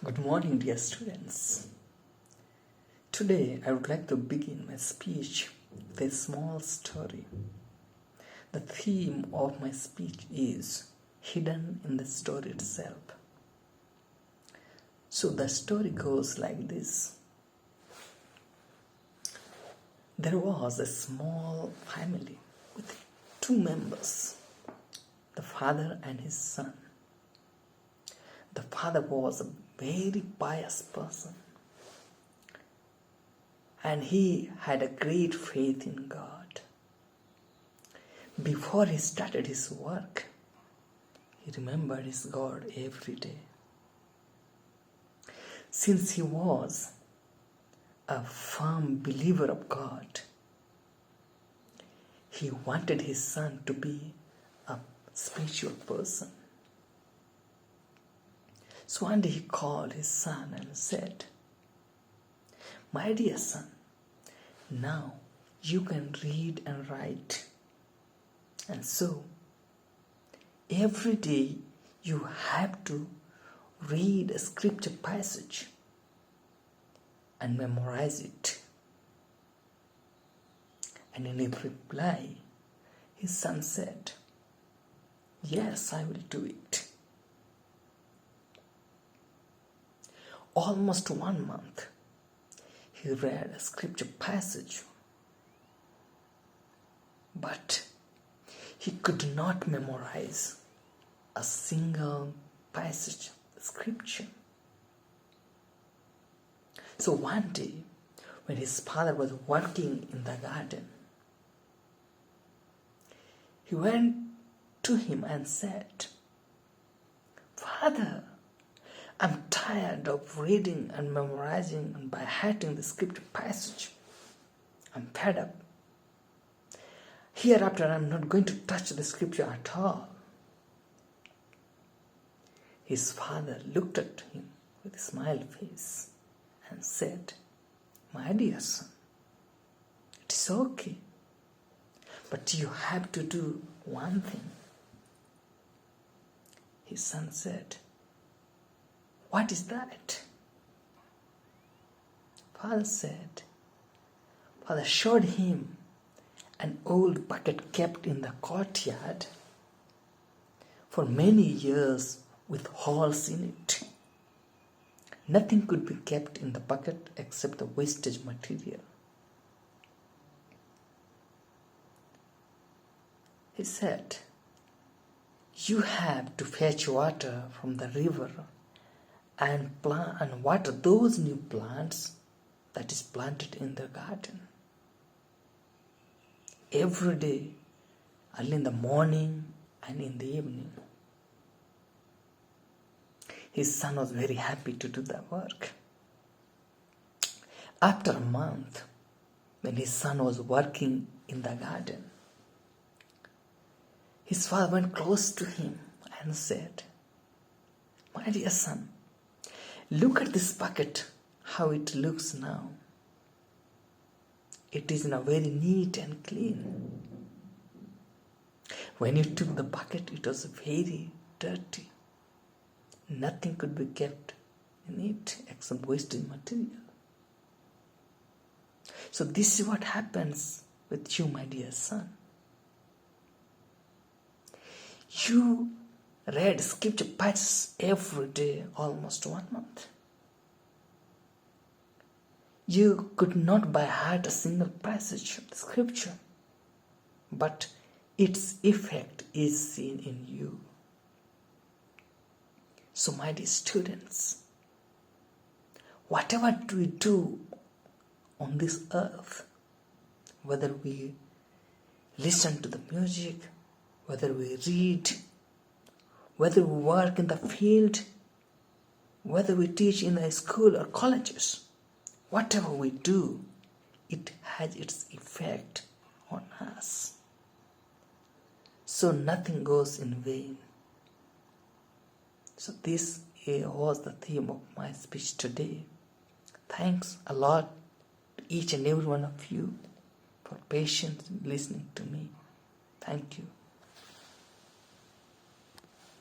Good morning, dear students. Today, I would like to begin my speech with a small story. The theme of my speech is hidden in the story itself. So, the story goes like this. There was a small family with two members, the father and his son. The father was a very pious person, and he had a great faith in God. Before he started his work, he remembered his God every day. Since he was a firm believer of God, he wanted his son to be a spiritual person. So one day he called his son and said, "My dear son, now you can read and write. And so, every day you have to read a scripture passage and memorize it." And in reply, his son said, "Yes, I will do it." Almost 1 month, he read a scripture passage, but he could not memorize a single passage of scripture. So one day, when his father was working in the garden, he went to him and said, "Father, I'm tired of reading and memorizing and by hearting the scripture passage. I'm fed up. Hereafter, I'm not going to touch the scripture at all." His father looked at him with a smiled face and said, "My dear son, it is okay, but you have to do one thing." His son said, "What is that?" Father showed him an old bucket kept in the courtyard for many years with holes in it. Nothing could be kept in the bucket except the wastage material. He said, "You have to fetch water from the river and water those new plants that is planted in the garden. Every day, early in the morning and in the evening." His son was very happy to do the work. After a month, when his son was working in the garden, his father went close to him and said, "My dear son, look at this bucket, how it looks now. It is now very neat and clean. When you took the bucket, it was very dirty. Nothing could be kept in it except wasted material. So this is what happens with you, my dear son. You read scripture passages every day, almost 1 month. You could not by heart a single passage of the scripture, but its effect is seen in you. So, my dear students, whatever we do on this earth, whether we listen to the music, whether we read, whether we work in the field, whether we teach in a school or colleges, whatever we do, it has its effect on us. So nothing goes in vain. So this was the theme of my speech today. Thanks a lot to each and every one of you for patiently listening to me. Thank you.